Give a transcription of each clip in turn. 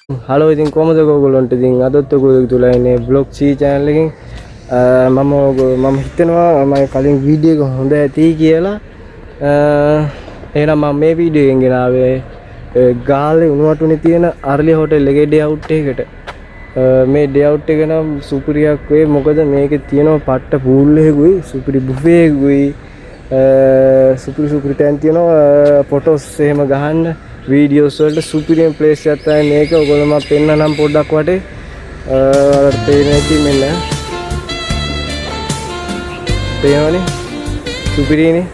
Hello ඉතින් කොහමද ඔයගොල්ලන්ට ඉතින් අදත් ඔයගොල්ලෝ තුලා ඉන්නේ බ්ලොග් C channel එකෙන් මම හිතනවා මම කලින් වීඩියෝ එක හොඳ ඇති කියලා එහෙනම් මම මේ වීඩියෝ එකෙන් ගෙනාවේ ගාල්ලේ උණුවටුනේ තියෙන අර්ලි හෝටල් එකේ ඩේ අවුට් එකකට මේ ඩේ අවුට් එක නම් සුපිරියක් වෙයි මොකද මේකේ තියෙනවා පට්ට පූල් එකකුයි සුපිරි බුෆේ එකකුයි සුපිරි තැන් තියෙනවා ෆොටෝස් එහෙම ගහන්න videos වලට සුපිරියම් ප්ලේස් එකක් තමයි මේක. ඔයගොල්ලෝ මම පෙන්නනම් පොඩ්ඩක් වටේ. ඔයාලට පේන්නේ නැති මෙන්න. පේනවනේ? සුපිරිනේ.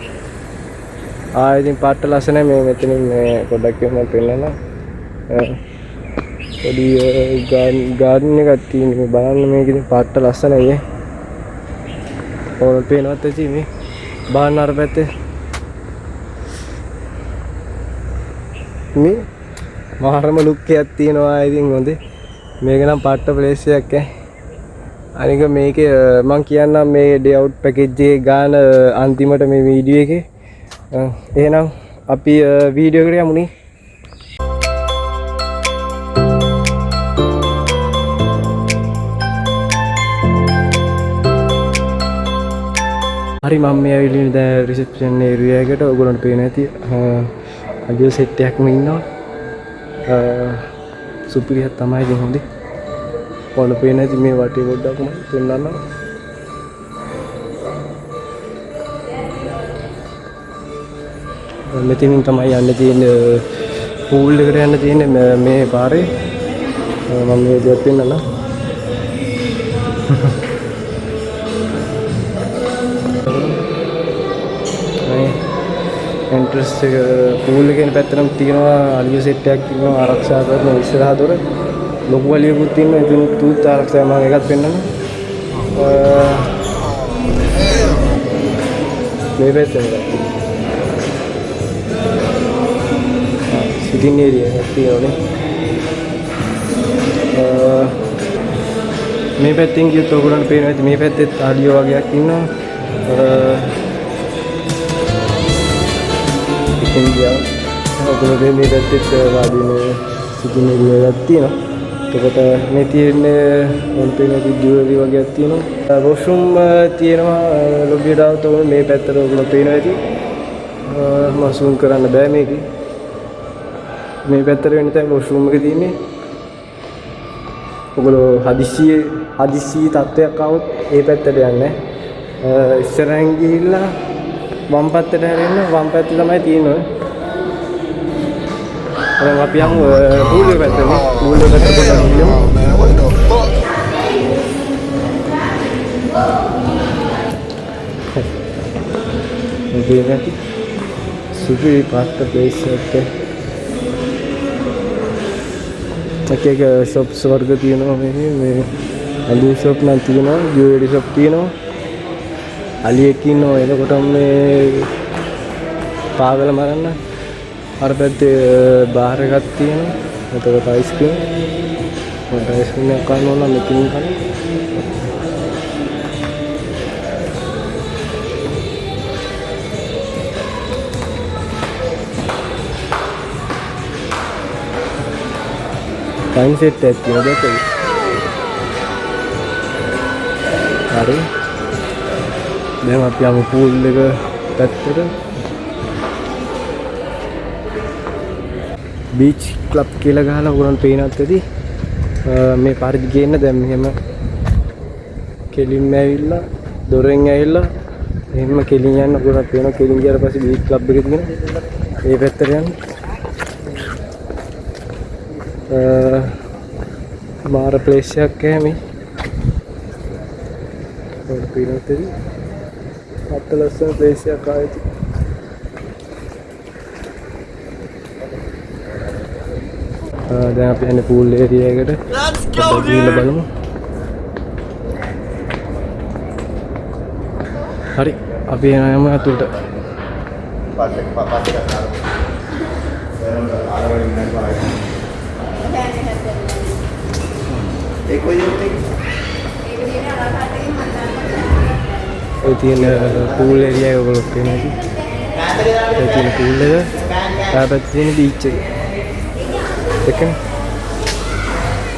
ඉතින් පාට ලස්සනයි මේ මෙතනින් මේ පොඩ්ඩක් මම පෙන්නනම්. පොඩි ගාඩන් එකක් තියෙනවා. බලන්න මේක ඉතින් පාට ලස්සනයි ඈ. ඔයාලට පේනවත් ඇති මේ බාන්න අර පැත්තේ මේ මාරම ලුක් එකක් තියෙනවා. ඉතින් හොඳේ මේක නම් පට්ට ප්ලේස් එකක් ඈ. අනික මේකේ මම කියන්නම් මේ ඩේ අවුට් පැකේජ් එකේ ගාන අන්තිමට මේ වීඩියෝ එකේ. එහෙනම් අපි වීඩියෝ එකට යමුනේ. හරි මම මේ ඇවිල්ලා ඉන්නේ දැන් රිසෙප්ෂන් ඒරියා එකට. ඔයගොල්ලන්ට පේන ඇති අජෝ සෙට් එකක්ම ඉන්නවා. සුපිරියක් තමයි ඉතින් හොඳේ. ඔයාලා පේන ඇති මේ වටේ පොඩ්ඩක් මම පෙන්නන්නම්. මෙතනින් තමයි යන්න තියෙන්නේ පූල් එකට යන්න තියෙන්නේ මේ පාරේ. මම මේ දෙයක් පෙන්නන්නම්. එන්ට්‍රන්ස් එක පූල් එකේ පැත්තටම තියෙනවා අලිය සෙට් එකක් තියෙනවා ආරක්ෂා කරන ඉස්සරහ දොර ලොකු අලියකුත් තියෙනවා. ඉතින් තුත් ආරක්ෂා මම එකක් පෙන්නන්න. මේ පැත්තේ සිටින් ඒරියා එකක් තියෙනවානේ. මේ පැත්තෙන් ගියොත් ඔයගොල්ලන්ට පේනවා ඉතින් මේ පැත්තේ අලියෝ වගේක් ඉන්නවා. ඔයගොල්ලෝ මේ පැත්තේ වාදිනේ සිටින් ඒරියා එකක් තියෙනවා. එතකොට මේ තියෙන්නේ මොන්පේන ජුවලරි වගේක් තියෙනවා. වොෂ්රූම් තියෙනවා ලොබියට આવත ඔයගොල්ලෝ මේ පැත්තට ඔයගොල්ලෝ පේනවා ඇති. මම zoom කරන්න බෑ මේකේ. මේ පැත්තට වෙන තැන වොෂ්රූම් එක තියෙන්නේ. ඔයගොල්ලෝ හදිසි තත්ත්වයක් આવොත් මේ පැත්තට යන්නේ. ඉස්සරහින් ගිහිල්ලා වම් පැත්තට හැරෙන්න වම් පැත්තේ තමයි තියෙන්නේ. දැන් අපි යමු පූල් එක පැත්තට. පූල් එක පැත්තට යමු. මේ නැති සුපිරි පාට ප්ලේස් එකක්. එක ෂොප්ස් වර්ග තියෙනවා මේ අලි ෂොප් නම් තියෙනවා ජුවලරි ෂොප් තියෙනවා. අලියෙක් ඉන්නවා. එතකොට මේ පාගල මරන්න අර පැත්තේ බාර් එකක් තියෙනවා. එතකොට අයිස්ක්‍රීම් එකක් කන්න ඕන නම් මෙතනින් කන්න. ටයිම් සෙට් එකක් තියෙනවා දැක්කද? හරි දැන් අපි යමු පූල් එක පැත්තට. බීච් ක්ලබ් කියලා ගහලා ඔයගොල්ලන් පේනත් ඇති. මේ පාරේ ගේන්න දැන් මෙහෙම කෙලින්ම ඇවිල්ලා දොරෙන් ඇවිල්ලා එහෙම කෙලින් යන්න ඔයගොල්ලන් පේනවා. කෙලින් ගියාට පස්සේ බීච් ක්ලබ් එකේ තියෙන මේ පැත්තට යන්න. මාර ප්ලේස් එකක් මේ. ඔයාලා පේනත් ඇති. ලස්සන ප්ලේස් එකක් ආයෙත්. දැන් අපි යන්නේ පූල් ඒරියා එකට. ගිහිල්ලා බලමු. හරි අපි යමු අතුලට. ඔය තියෙන පූල් ඒරියා එක ඔයගොල්ලෝ පේනවා ඉතින්. ඔය තියෙන පූල් එක. තාපත් තියෙන බීච් එක. දෙකනේ.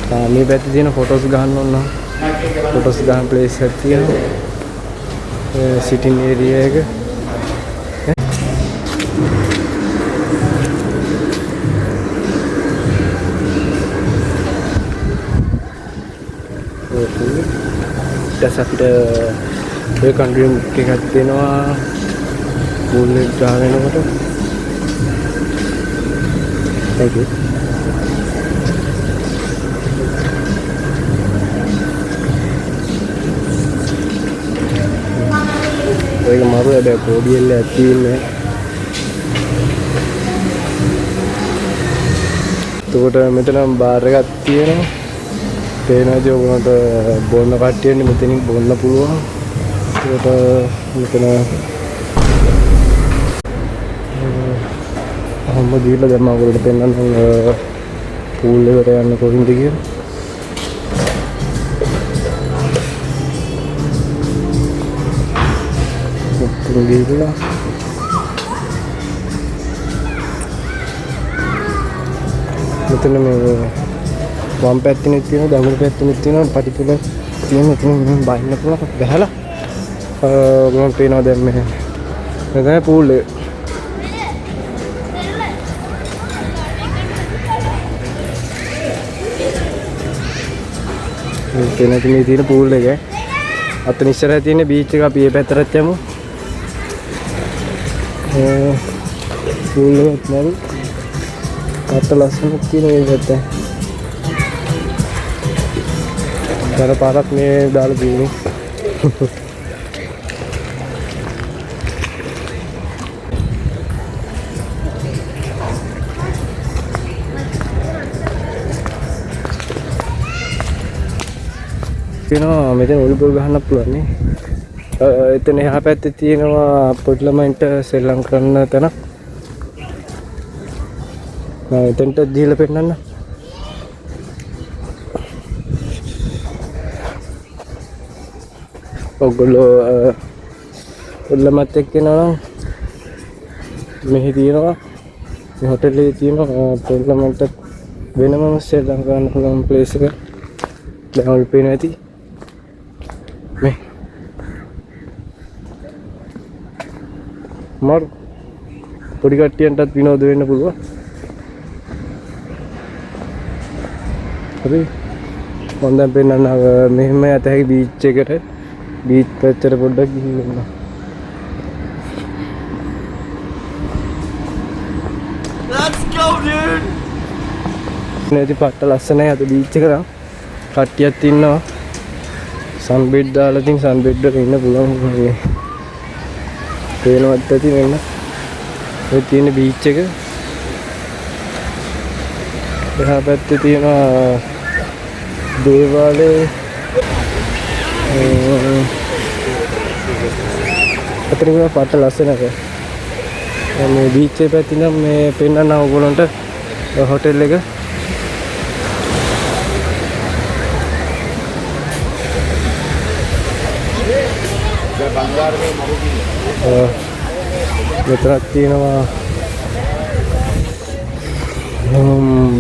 මේ පැත්තේ තියෙන ෆොටෝස් ගන්න ඕන නම් ෆොටෝස් ගන්න ප්ලේස් එකක් තියෙනවා. සිටින් ඒරියා එක. ඊට අපිට ඒ කන්ට්‍රි එකක් තියෙනවා පූල් එක ගානනකොට. Thank you. ඒක මාරු හැබැයි පොඩියෙල්ල ඇතින්නේ. එතකොට මෙතන බාර් එකක් තියෙනවා. පේනවාද ඔයගොල්ලන්ට බොන්න කට්ටියන්නේ මෙතනින් බොන්න පුළුවන්. ඒකට මෙතන අම්ම දීලා දැන් මම ඔයගොල්ලන්ට පෙන්නන්නම් පූල් එකට යන්න කොහින්ද කියලා. ගිහිල්ලා මෙතන මේ වම් පැත්තේ තියෙන දකුණු පැත්තේ තියෙන පටිපුල තියෙන මෙතන මම බයින්න පුළුවන් ගහලා මම පේනවා දැන් මේ තමයි පූල් එක. මේ තියෙන පූල් එක අතන ඉස්සරහ තියෙන බීච් එක අපි මේ පැත්තට යමු. පූල් එකක් නෑ අත ලස්සනක් තියෙන මේ පැත්තේ. දර පාරක් මේ දාලා තියෙන්නේ. තියෙනවා මෙතන ඔලිබෝල් ගහන්න පුළුවන් නේ. එතන එහා පැත්තේ තියෙනවා පොඩි ළමයින්ට සෙල්ලම් කරන්න තැන. එතනට දීලා පෙන්නන්න. ඔයගොල්ලෝ ළමත් එක්ක එනවා නම් මෙහි තියෙනවා මේ හොටෙලේ තියෙනවා පොඩි ළමයින්ට වෙනම සෙල්ලම් කරන්න පුළුවන් ප්ලේස් එක. දැන් ඔයාලට පේනවා ඇති. මේ මාරු පොඩි කට්ටියන්ටත් විනෝද වෙන්න පුළුවන්. හරි මම දැන් පෙන්නන්න මෙහෙම යත හැකි බීච් එකට. බීච් පැත්තට පොඩ්ඩක් ගිහින් එන්න. Let's go dude. නැති පාට ලස්සනයි අද බීච් එක නම්. කට්ටියක් ඉන්නවා. සන්බෙඩ් දාලා තින් සන්බෙඩ් වල ඉන්න පුළුවන් මේ. පේනවත් ඇති මෙන්න. මේ තියෙන බීච් එක. එහා පැත්තේ තියෙනවා දේවාලේ. අතරින් පාට ලස්සනක. මේ බීච් එක පැත්තේ නම් මේ පෙන්නන්න ඕගොල්ලන්ට හොටෙල් එක. මෙතනක් තියෙනවා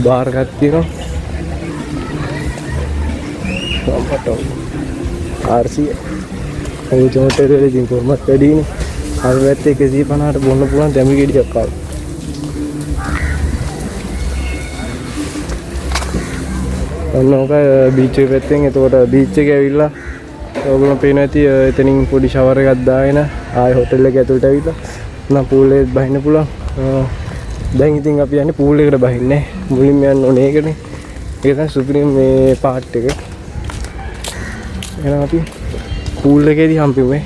බාර් එකක් තියෙනවා. RC ඒ හොටෙල් වල ඉතින් කොහොමද වැඩිනේ. අර පැත්තේ 150ට බොන්න පුළුවන් දැමි ගෙඩියක් ආවා. ඔන්නෝක බීච් එක පැත්තෙන්. එතකොට බීච් එක ඇවිල්ලා ඔයගොල්ලෝ පේන ඇති එතනින් පොඩි ෂවර් එකක් දාගෙන ආයෙ හොටෙල් එක ඇතුළට ඇවිල්ලා නම් පූල් එකේ බහින්න පුළුවන්. දැන් ඉතින් අපි යන්නේ පූල් එකට බහින්නේ. මුලින්ම යන්න ඕනේ ඒකනේ. ඒක තමයි සුපිරිම මේ පාර්ට් එක. එහෙනම් අපි පූල් එකේදී හම්බෙන්නේ.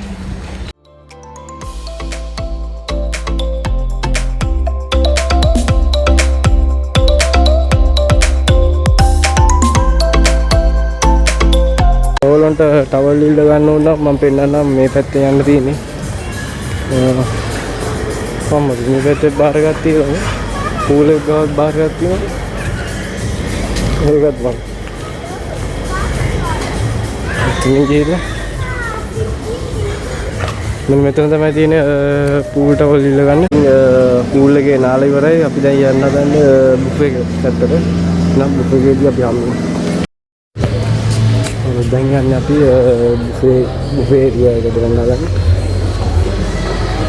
ඔයගොල්ලන්ට ටවල් ඉල්ල ගන්න ඕන නම් මම පෙන්නන්නම් මේ පැත්තේ යන්න තියෙන්නේ. කොහමද මේ පැත්තේ බාර් එකක් තියෙනවා. පූල් එක ගාවත් බාර් එකක් තියෙනවා. ඒකත් බලන්න. ඉතින් ගිහලා මම මෙතන තමයි තියෙන්නේ පූල් ටවල් ඉල්ල ගන්න. පූල් එකේ නාලා ඉවරයි. අපි දැන් යන්න හදන්නේ බුෆේ එකකට. නම් බුෆේ එකේදී අපි හම්බෙමු. දැන් යන්නේ අපි බුෆේ ඒරියා එකට ගන්න ගන්න.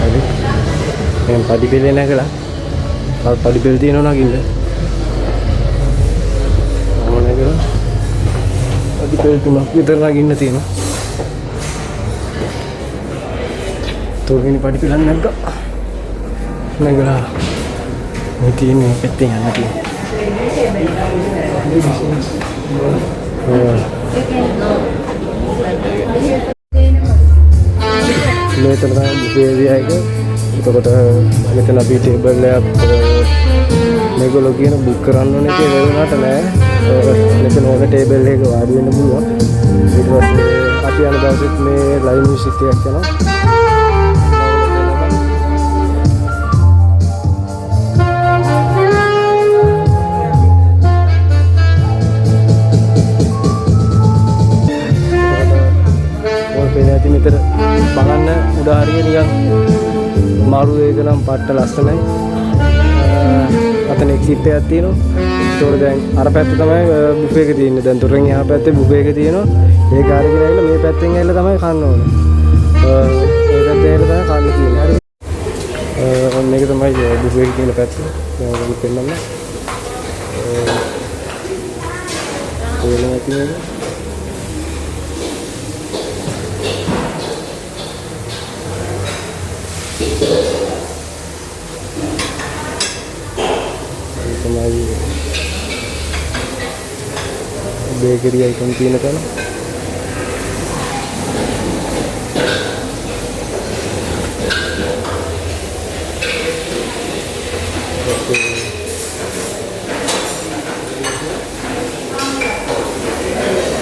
හරි. දැන් පඩිපෙළේ නැගලා. පඩිපෙළ තියෙනවා නගින්න. නැගලා පඩිපෙළ 3ක් විතර නගින්න තියෙනවා. තුන්වෙනි පඩිපෙළ නැග්ගා. නැගලා මේ තියෙන්නේ පැත්තෙන් යන්න තියෙනවා. මෙතන තමයි බුෆේ ඒරියා එක. එතකොට මෙතන අපි ටේබල් එකක් මේගොල්ලෝ කියන බුක් කරන්න ඕනේ කියලා වුණාට නෑ. මෙතන ඕන ටේබල් එකක වාඩි වෙන්න පුළුවන්. ඊට පස්සේ අපි යන දවසෙත් මේ ලයිව් මියුසික් එකක් යනවා. මෙතන බලන්න උඩ හරිය නිකන් මාරු වේග නම් පට්ට ලස්සනයි. අතන එක්සිට් එකක් තියෙනවා. ඒතකොට දැන් අර පැත්ත තමයි බුෆේ එක තියෙන්නේ. දැන් දොරෙන් එහා පැත්තේ බුෆේ එක තියෙනවා. ඒක අරගෙන ඇවිල්ලා මේ පැත්තෙන් ඇවිල්ලා තමයි කන්න ඕනේ. මේ පැත්තෙන් ඇවිල්ලා තමයි කන්න තියෙන්නේ. හරි. මේක තමයි බුෆේ එකේ තියෙන පැත්ත. මම පෙන්නන්න. ඒක තියෙන්නේ. बेकरी आइटम तीन का ना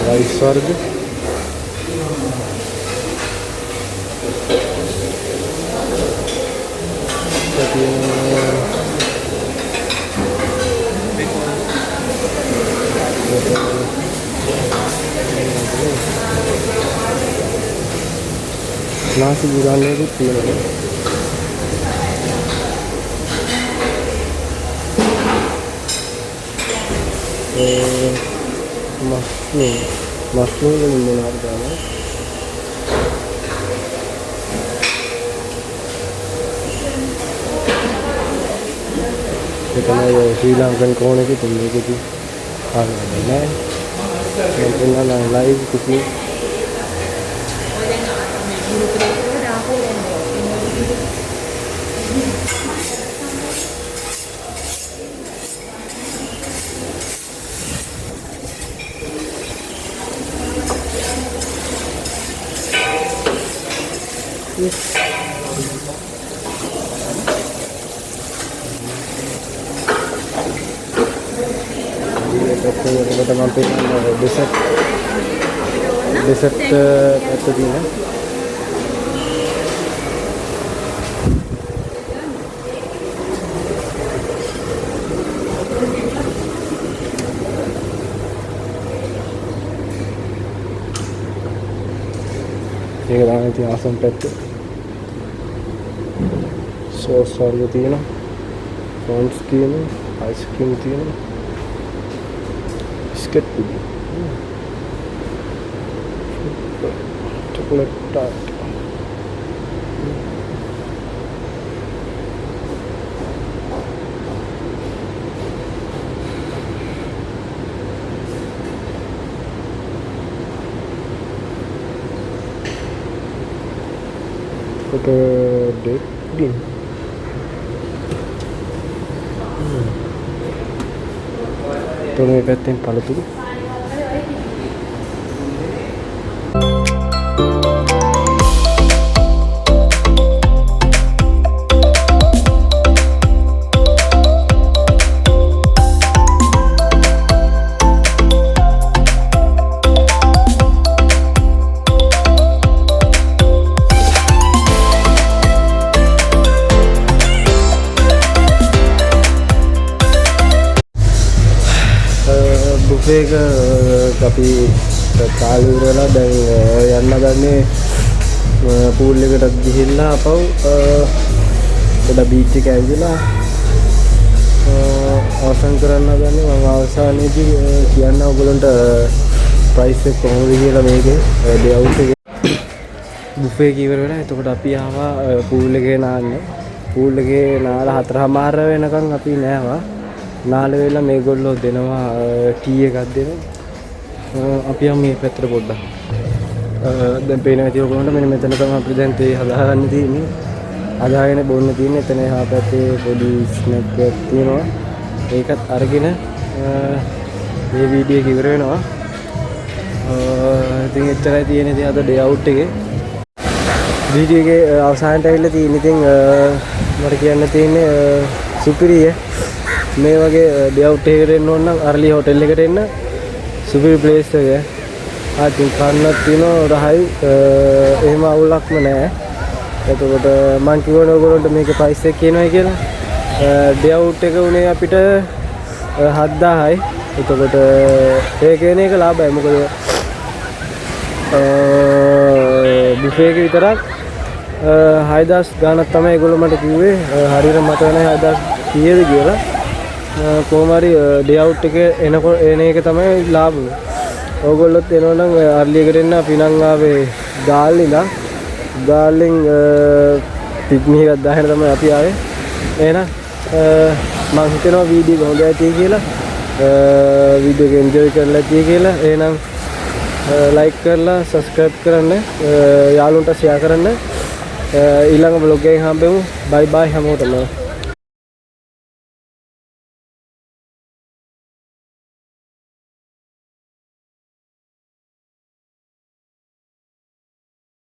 राइस स्वर्ग नासी बुराने भी तीन है मशरूम बना जाना श्रीलंकन कोने की तुमने कुछ खाना है live cooking dessert atau dina ini kan nanti asam petai sauce warga dina prawns dina ice cream dina biscuit dina chocolate tart Kota date din tu ni petin pala tu එක අපි කාලේ ඉවරලා දැන් යන්න ගන්නේ පූල් එකටත් ගිහිල්ලා අපව පොඩ බීච් එක ඇවිදලා අවසන් කරන්න ගන්නේ මම අවසානයේදී කියන්න ඔයගොල්ලන්ට ප්‍රයිස් එක කොහොමද කියලා මේකේ ඩේ අවුට් එකේ බුෆේ එක ඉවර වෙලා එතකොට අපි ආවා පූල් එකේ නාන්න. පූල් එකේ නාලා 4:00 වෙනකන් අපි නෑවා. නාල වෙලා මේගොල්ලෝ දෙනවා ටී එකක් දෙනවා. අපි යමු මේ පැත්තට පොඩ්ඩක්. දැන් පේන විදිහ ඔයගොල්ලන්ට මෙන්න මෙතන තමයි අපි දැන් තේ හදාගන්න තියෙන්නේ. හදාගෙන බොන්න තියෙන්නේ. එතන එහා පැත්තේ පොඩි ස්නැක් එකක් තියෙනවා. ඒකත් අරගෙන මේ වීඩියෝ එක ඉවර වෙනවා. ඉතින් එච්චරයි තියෙන්නේ ඉතින් අද ඩේ අවුට් එකේ. වීඩියෝ එකේ අවසානට ඇවිල්ලා තියෙන්නේ. ඉතින් මට කියන්න තියෙන්නේ සුපිරිය මේ වගේ ඩේ අවුට් එකකට එන්න ඕන නම් අර්ලි හෝටල් එකට එන්න. සුපිරි ප්ලේස් එක. ආතින් කන්නත් තියෙනවා රහයි එහෙම අවුලක්ම නැහැ. එතකොට මම කිව්වනේ ඔයගොල්ලන්ට මේකේ ප්‍රයිස් එක කියනවා කියලා. ඩේ අවුට් එක උනේ අපිට 7000යි. එතකොට ඒ කියන එක ලාභයි. මොකද බුෆේ එක විතරක් 6000 ගානක් තමයි ඒගොල්ලෝ මට කිව්වේ. හරියට මට නැහැ 6000 කීයද කියලා. කොහොම හරි ඩේ අවුට් එක එනකොට එන එක තමයි ලාභය. ඕගොල්ලොත් එනවා නම් අර්ලි එකට එන්න. අපි නම් ආවේ ගාල්ල ඉඳන්. ගාල්ලෙන් පික්නික් එකක් දාගෙන තමයි අපි ආවේ. එහෙනම් මම හිතනවා වීඩියෝ එක හොඳයි ඇති කියලා. වීඩියෝ එක එන්ජොයි කරලා ඇති කියලා. එහෙනම් ලයික් කරලා සබ්ස්ක්‍රයිබ් කරන්න. යාළුවන්ට ෂෙයා කරන්න. ඊළඟ vlog එකෙන් හම්බෙමු. බයි බයි හැමෝටම.